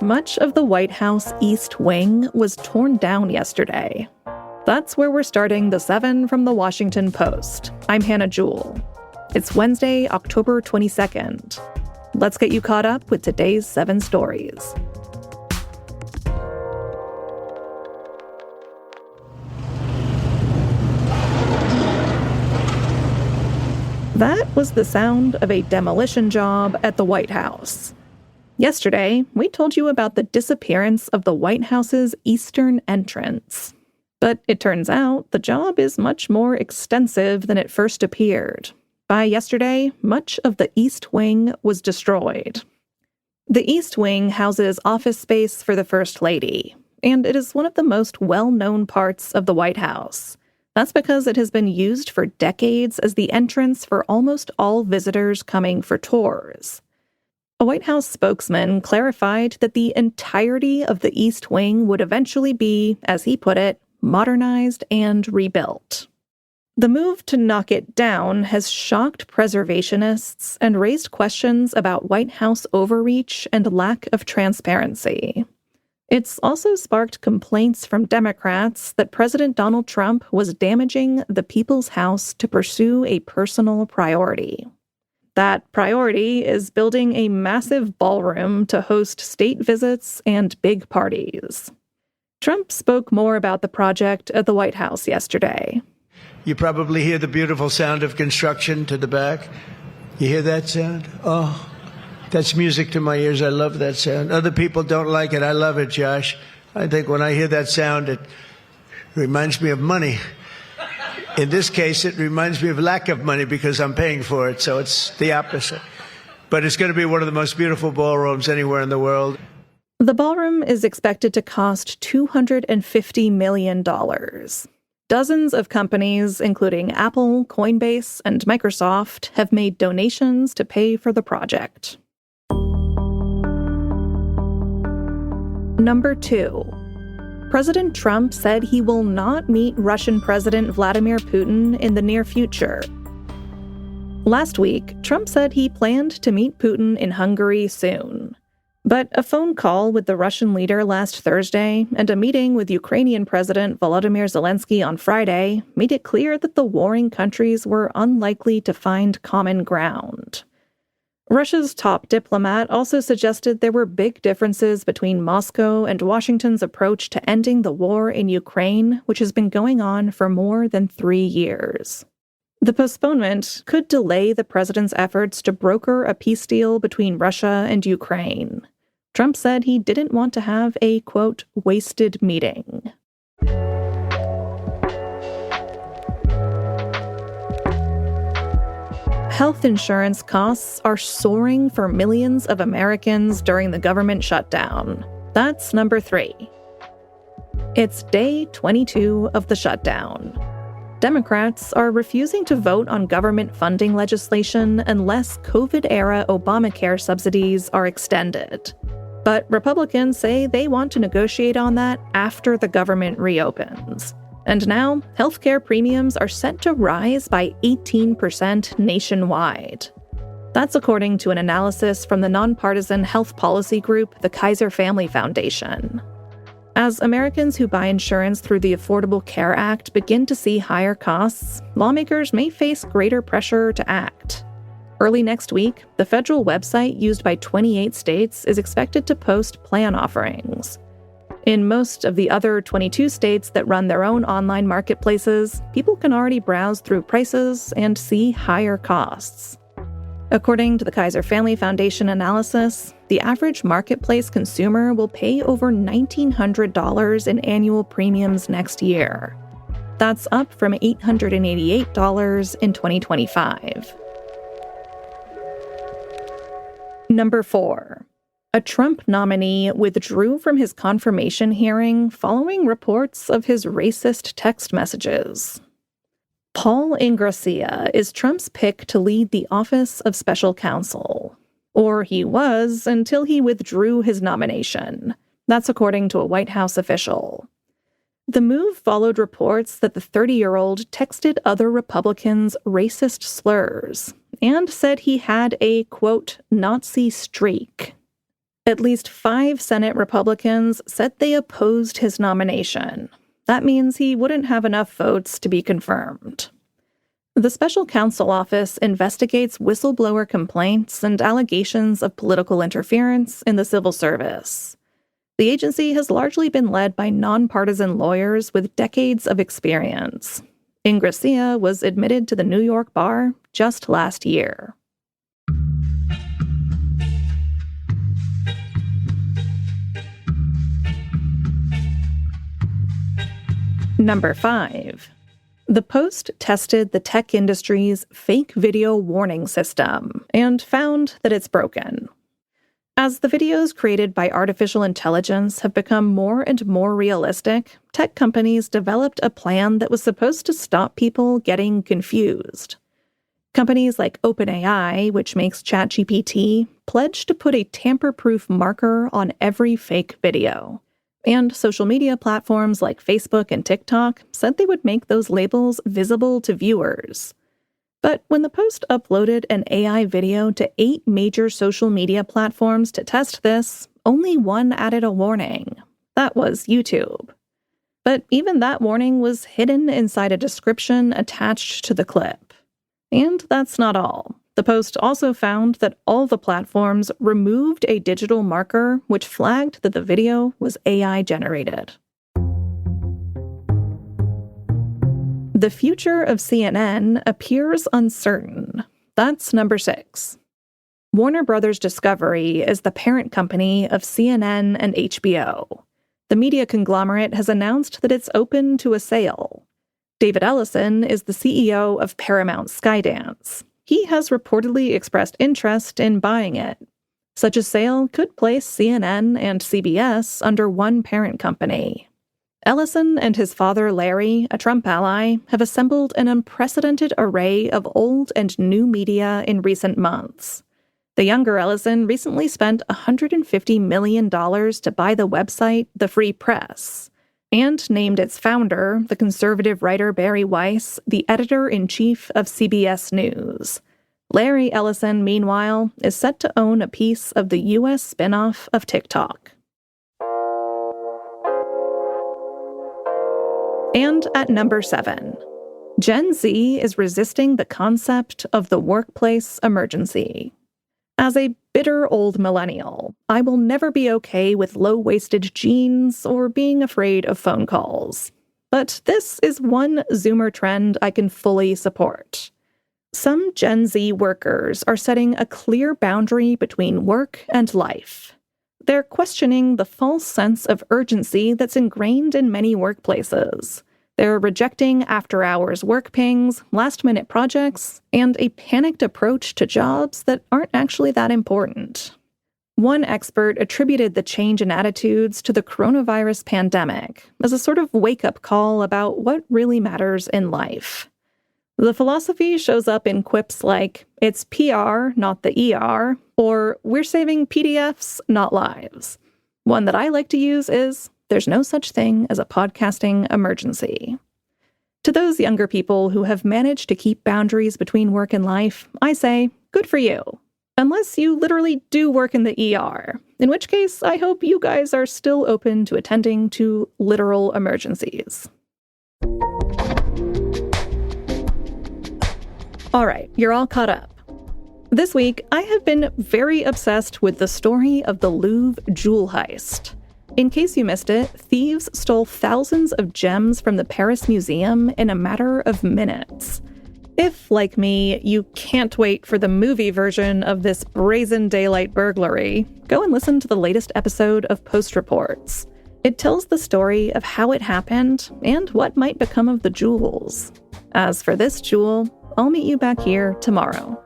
Much of the White House East Wing was torn down yesterday. That's where we're starting the 7 from the Washington Post. I'm Hannah Jewell. It's Wednesday, October 22nd. Let's get you caught up with today's 7 stories. That was the sound of a demolition job at the White House. Yesterday, we told you about the disappearance of the White House's eastern entrance. But it turns out the job is much more extensive than it first appeared. By yesterday, much of the East Wing was destroyed. The East Wing houses office space for the First Lady, and it is one of the most well-known parts of the White House. That's because it has been used for decades as the entrance for almost all visitors coming for tours. A White House spokesman clarified that the entirety of the East Wing would eventually be, as he put it, modernized and rebuilt. The move to knock it down has shocked preservationists and raised questions about White House overreach and lack of transparency. It's also sparked complaints from Democrats that President Donald Trump was damaging the People's House to pursue a personal priority. That priority is building a massive ballroom to host state visits and big parties. Trump spoke more about the project at the White House yesterday. You probably hear the beautiful sound of construction to the back. You hear that sound? Oh. That's music to my ears. I love that sound. Other people don't like it. I love it, Josh. I think when I hear that sound, it reminds me of money. In this case, it reminds me of lack of money because I'm paying for it, so it's the opposite. But it's going to be one of the most beautiful ballrooms anywhere in the world. The ballroom is expected to cost $250 million. Dozens of companies, including Apple, Coinbase, and Microsoft, have made donations to pay for the project. Number 2. President Trump said he will not meet Russian President Vladimir Putin in the near future. Last week, Trump said he planned to meet Putin in Hungary soon. But a phone call with the Russian leader last Thursday and a meeting with Ukrainian President Volodymyr Zelensky on Friday made it clear that the warring countries were unlikely to find common ground. Russia's top diplomat also suggested there were big differences between Moscow and Washington's approach to ending the war in Ukraine, which has been going on for more than 3 years. The postponement could delay the president's efforts to broker a peace deal between Russia and Ukraine. Trump said he didn't want to have a, quote, wasted meeting. Health insurance costs are soaring for millions of Americans during the government shutdown. That's number 3. It's day 22 of the shutdown. Democrats are refusing to vote on government funding legislation unless COVID-era Obamacare subsidies are extended. But Republicans say they want to negotiate on that after the government reopens. And now, healthcare premiums are set to rise by 18% nationwide. That's according to an analysis from the nonpartisan health policy group, the Kaiser Family Foundation. As Americans who buy insurance through the Affordable Care Act begin to see higher costs, lawmakers may face greater pressure to act. Early next week, the federal website used by 28 states is expected to post plan offerings. In most of the other 22 states that run their own online marketplaces, people can already browse through prices and see higher costs. According to the Kaiser Family Foundation analysis, the average marketplace consumer will pay over $1,900 in annual premiums next year. That's up from $888 in 2025. Number 4. A Trump nominee withdrew from his confirmation hearing following reports of his racist text messages. Paul Ingrassia is Trump's pick to lead the Office of Special Counsel. Or he was until he withdrew his nomination. That's according to a White House official. The move followed reports that the 30-year-old texted other Republicans racist slurs and said he had a, quote, Nazi streak. At least 5 Senate Republicans said they opposed his nomination. That means he wouldn't have enough votes to be confirmed. The Special Counsel Office investigates whistleblower complaints and allegations of political interference in the civil service. The agency has largely been led by nonpartisan lawyers with decades of experience. Ingrassia was admitted to the New York bar just last year. Number 5. The Post tested the tech industry's fake video warning system and found that it's broken. As the videos created by artificial intelligence have become more and more realistic, tech companies developed a plan that was supposed to stop people getting confused. Companies like OpenAI, which makes ChatGPT, pledged to put a tamper-proof marker on every fake video. And social media platforms like Facebook and TikTok said they would make those labels visible to viewers. But when the Post uploaded an AI video to 8 major social media platforms to test this, only one added a warning. That was YouTube. But even that warning was hidden inside a description attached to the clip. And that's not all. The Post also found that all the platforms removed a digital marker which flagged that the video was AI-generated. The future of CNN appears uncertain. That's number 6. Warner Brothers Discovery is the parent company of CNN and HBO. The media conglomerate has announced that it's open to a sale. David Ellison is the CEO of Paramount Skydance. He has reportedly expressed interest in buying it. Such a sale could place CNN and CBS under one parent company. Ellison and his father Larry, a Trump ally, have assembled an unprecedented array of old and new media in recent months. The younger Ellison recently spent $150 million to buy the website The Free Press, and named its founder, the conservative writer Barry Weiss, the editor-in-chief of CBS News. Larry Ellison, meanwhile, is set to own a piece of the U.S. spin-off of TikTok. And at number 7, Gen Z is resisting the concept of the workplace emergency. As a bitter old millennial, I will never be okay with low-waisted jeans or being afraid of phone calls. But this is one Zoomer trend I can fully support. Some Gen Z workers are setting a clear boundary between work and life. They're questioning the false sense of urgency that's ingrained in many workplaces. They're rejecting after-hours work pings, last-minute projects, and a panicked approach to jobs that aren't actually that important. One expert attributed the change in attitudes to the coronavirus pandemic as a sort of wake-up call about what really matters in life. The philosophy shows up in quips like, "It's PR, not the ER," or "We're saving PDFs, not lives." One that I like to use is, "There's no such thing as a podcasting emergency." To those younger people who have managed to keep boundaries between work and life, I say, good for you. Unless you literally do work in the ER, in which case I hope you guys are still open to attending to literal emergencies. All right, you're all caught up. This week, I have been very obsessed with the story of the Louvre jewel heist. In case you missed it, thieves stole thousands of gems from the Paris Museum in a matter of minutes. If, like me, you can't wait for the movie version of this brazen daylight burglary, go and listen to the latest episode of Post Reports. It tells the story of how it happened and what might become of the jewels. As for this jewel, I'll meet you back here tomorrow.